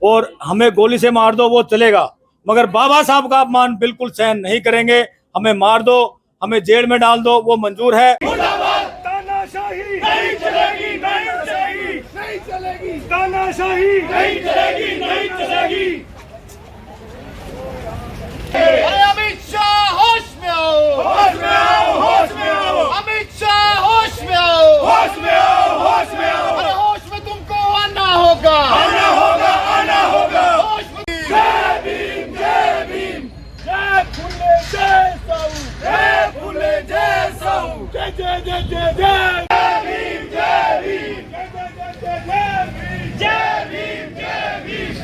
और हमें गोली से मार दो वो चलेगा, मगर बाबा साहब का अपमान बिल्कुल सहन नहीं करेंगे। हमें मार दो, हमें जेल में डाल दो, वो मंजूर है। तानाशाही नहीं चलेगी, नहीं चलेगी, नहीं चलेगी। तानाशाही नहीं चलेगी, नहीं चलेगी। अमित शाह होश में आओ, होश में आओ, होश में आओ। अमित शाह होश में आओ, होश में आओ, होश में आओ। अरे होश में तुमको आना होगा, आना होगा, आना होगा। होश में। जय भीम, जय भीम। जय फुले जय साहू, जय फुले जय साहू। जय जय जय जय जय भीम, जय भीम। जय जय जय जय भीम, जय भीम, जय भीम।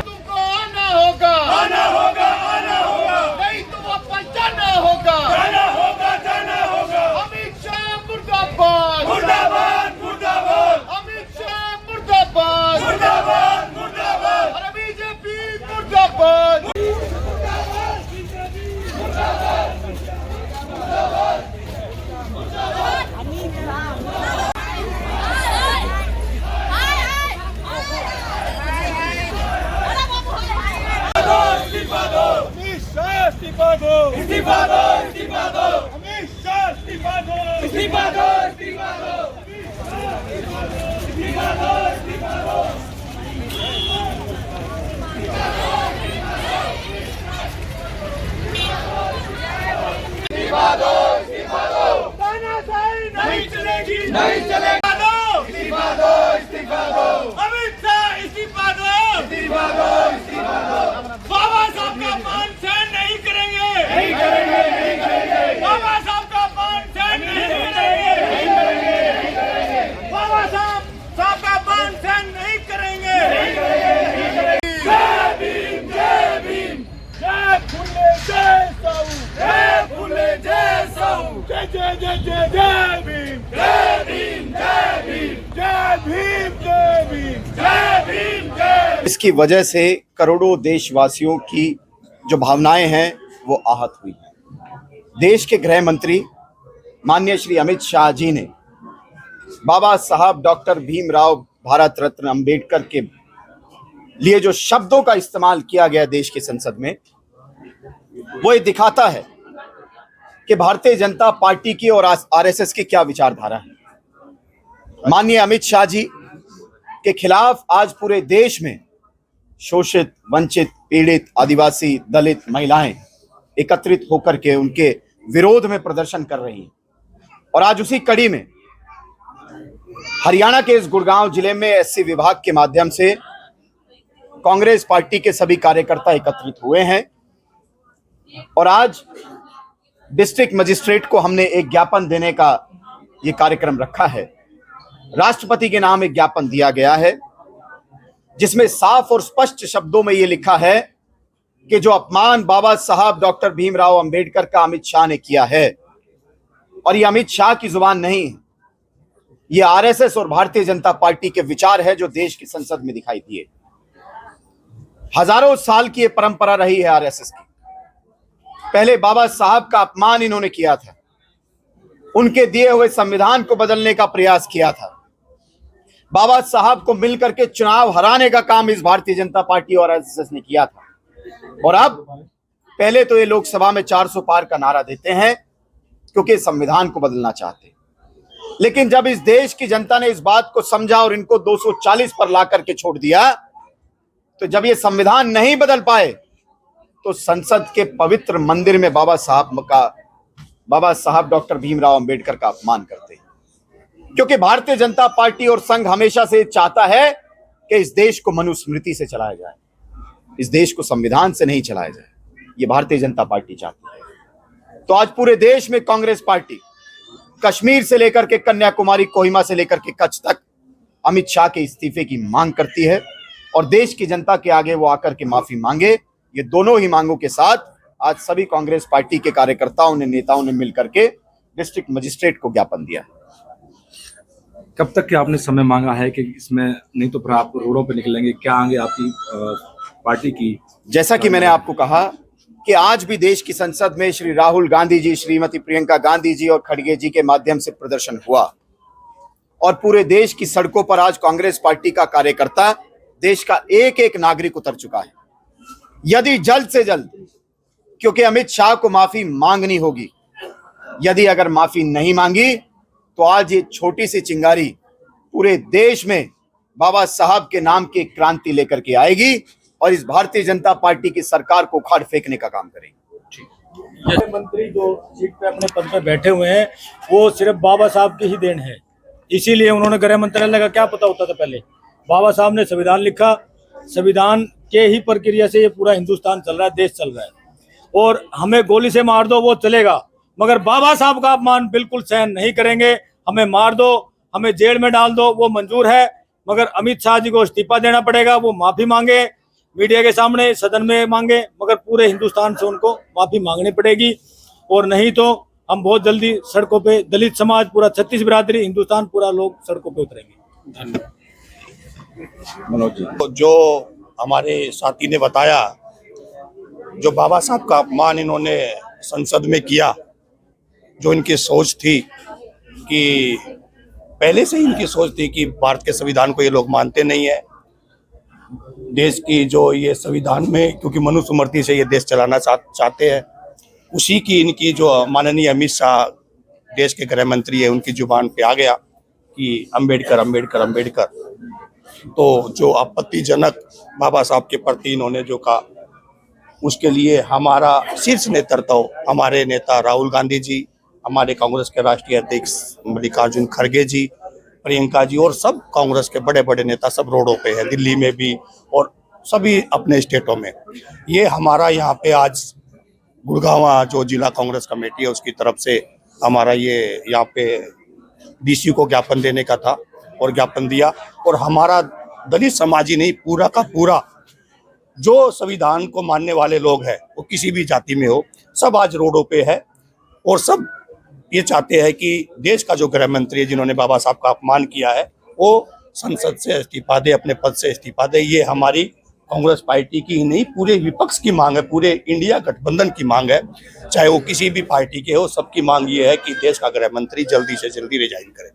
तुमको आना होगा, आना होगा, आना होगा। नहीं तो वापस जाना होगा। जाना होगा, जाना होगा। अमित शाह मुर्दाबाद, मुर्दाबाद, मुर्दाबाद। अमित शाह मुर्दाबाद, मुर्दाबाद, मुर्दाबाद। अरे बीजेपी मुर्दाबाद। इस्तीफा दो, अमित शाह इस्तीफा दो, इस्तीफा दो, इस्तीफा दो। अमित शाह इस्तीफा दो, इस्तीफा दो, इस्तीफा दो। इस्तीफा दो, इस्तीफा दो। इस्तीफा दो, इस्तीफा दो। तानाशाही नहीं चलेगी, नहीं चलेगी। इस्तीफा दो, इस्तीफा दो। अमित शाह इस्तीफा दो, इस्तीफा दो, इस्तीफा दो। बाबा साहब का अपमान सहन नहीं करेंगे, नहीं करेंगे, नहीं करेंगे। बाबा साहब का अपमान सहन नहीं करेंगे, नहीं करेंगे, नहीं करेंगे। बाबा साहब का अपमान सहन नहीं करेंगे, नहीं करेंगे, नहीं करेंगे। जय भीम, जय भीम। जय फुले जय साहू, जय फुले जय साहू। जय जय जय जय जय भीम, जय भीम, जय भीम। जय भीम, जय भीम, जय भीम, जय। इसकी वजह से करोड़ों देशवासियों की जो भावनाएं हैं वो आहत हुई हैं। देश के गृह मंत्री माननीय श्री अमित शाह जी ने बाबा साहब डॉक्टर भीमराव भारत रत्न अंबेडकर के लिए जो शब्दों का इस्तेमाल किया गया देश की संसद में, वो ये दिखाता है कि भारतीय जनता पार्टी की और आरएसएस की क्या विचारधारा है। माननीय अमित शाह जी के खिलाफ आज पूरे देश में शोषित, वंचित, पीड़ित, आदिवासी, दलित महिलाएं एकत्रित होकर के उनके विरोध में प्रदर्शन कर रही हैं। और आज उसी कड़ी में हरियाणा के इस गुड़गांव जिले में एससी विभाग के माध्यम से कांग्रेस पार्टी के सभी कार्यकर्ता एकत्रित हुए हैं और आज डिस्ट्रिक्ट मजिस्ट्रेट को हमने एक ज्ञापन देने का ये कार्यक्रम रखा है। राष्ट्रपति के नाम एक ज्ञापन दिया गया है जिसमें साफ और स्पष्ट शब्दों में ये लिखा है कि जो अपमान बाबा साहब डॉक्टर भीमराव अंबेडकर का अमित शाह ने किया है, और ये अमित शाह की जुबान नहीं है, ये आरएसएस और भारतीय जनता पार्टी के विचार है जो देश की संसद में दिखाई दिए। हजारों साल की ये परंपरा रही है आरएसएस की। पहले बाबा साहब का अपमान इन्होंने किया था, उनके दिए हुए संविधान को बदलने का प्रयास किया था, बाबा साहब को मिलकर के चुनाव हराने का काम इस भारतीय जनता पार्टी और आरएसएस ने किया था। और अब पहले तो ये लोकसभा में 400 पार का नारा देते हैं क्योंकि संविधान को बदलना चाहते हैं, लेकिन जब इस देश की जनता ने इस बात को समझा और इनको 240 पर ला करके छोड़ दिया, तो जब ये संविधान नहीं बदल पाए तो संसद के पवित्र मंदिर में बाबा साहब डॉक्टर भीमराव अंबेडकर का अपमान करते हैं। क्योंकि भारतीय जनता पार्टी और संघ हमेशा से चाहता है कि इस देश को मनुस्मृति से चलाया जाए, इस देश को संविधान से नहीं चलाया जाए, ये भारतीय जनता पार्टी चाहती है। तो आज पूरे देश में कांग्रेस पार्टी कश्मीर से लेकर के कन्याकुमारी, कोहिमा से लेकर के कच्छ तक अमित शाह के इस्तीफे की मांग करती है और देश की जनता के आगे वो आकर के माफी मांगे। ये दोनों ही मांगों के साथ आज सभी कांग्रेस पार्टी के कार्यकर्ताओं ने, नेताओं ने मिलकर के डिस्ट्रिक्ट मजिस्ट्रेट को ज्ञापन दिया। कब तक के आपने समय मांगा है कि इसमें, नहीं तो फिर आप रोडों पे निकलेंगे, क्या आगे आपकी पार्टी की? जैसा कि मैंने आपको कहा कि आज भी देश की संसद में श्री राहुल गांधी जी, श्रीमती प्रियंका गांधी जी और खड़गे जी के माध्यम से प्रदर्शन हुआ और पूरे देश की सड़कों पर आज कांग्रेस पार्टी का कार्यकर्ता, देश का एक एक नागरिक उतर चुका है। यदि जल्द से जल्द, क्योंकि अमित शाह को माफी मांगनी होगी, यदि अगर माफी नहीं मांगी तो आज ये छोटी सी चिंगारी पूरे देश में बाबा साहब के नाम की क्रांति लेकर के आएगी और इस भारतीय जनता पार्टी की सरकार को उखाड़ फेंकने का काम करेगी। मंत्री जो सीट पे अपने पद पे बैठे हुए हैं वो सिर्फ बाबा साहब की ही देन है, इसीलिए उन्होंने गृह मंत्रालय का क्या पता होता था पहले। बाबा साहब ने संविधान लिखा, संविधान के ही प्रक्रिया से ये पूरा हिंदुस्तान चल रहा है, देश चल रहा है। और हमें गोली से मार दो वो चलेगा, मगर बाबा साहब का अपमान बिल्कुल सहन नहीं करेंगे। हमें मार दो, हमें जेल में डाल दो, वो मंजूर है, मगर अमित शाह जी को इस्तीफा देना पड़ेगा। वो माफी मांगे, मीडिया के सामने, सदन में मांगे, मगर पूरे हिंदुस्तान से उनको माफी मांगनी पड़ेगी। और नहीं तो हम बहुत जल्दी सड़कों पे, दलित समाज, पूरा 36 बिरादरी, हिंदुस्तान पूरा लोग सड़कों पे उतरेंगे। तो जो हमारे साथी ने बताया, जो बाबा साहब का अपमान इन्होंने संसद में किया, जो इनकी सोच थी कि पहले से ही इनकी सोच थी कि भारत के संविधान को ये लोग मानते नहीं है। देश की जो ये संविधान में, क्योंकि मनुस्मृति से ये देश चलाना चाहते हैं, उसी की इनकी जो माननीय अमित शाह देश के गृह मंत्री है, उनकी जुबान पे आ गया कि अम्बेडकर अम्बेडकर अम्बेडकर। तो जो आपत्तिजनक बाबा साहब के प्रति इन्होंने जो कहा, उसके लिए हमारा शीर्ष नेतृत्व, हमारे नेता राहुल गांधी जी, हमारे कांग्रेस के राष्ट्रीय अध्यक्ष मल्लिकार्जुन खड़गे जी, प्रियंका जी और सब कांग्रेस के बड़े बड़े नेता सब रोडों पे हैं, दिल्ली में भी और सभी अपने स्टेटों में। ये हमारा यहाँ पे आज गुड़गांव जो जिला कांग्रेस कमेटी है उसकी तरफ से हमारा ये यहाँ पे डीसी को ज्ञापन देने का था और ज्ञापन दिया। और हमारा दलित समाज ही नहीं, पूरा का पूरा जो संविधान को मानने वाले लोग हैं, वो किसी भी जाति में हो, सब आज रोडों पे है और सब ये चाहते हैं कि देश का जो गृह मंत्री है, जिन्होंने बाबा साहब का अपमान किया है, वो संसद से इस्तीफा दे, अपने पद से इस्तीफा दे। ये हमारी कांग्रेस पार्टी की ही नहीं, पूरे विपक्ष की मांग है, पूरे इंडिया गठबंधन की मांग है, चाहे वो किसी भी पार्टी के हो। सबकी मांग ये है कि देश का गृह मंत्री जल्दी से जल्दी रिजाइन करे।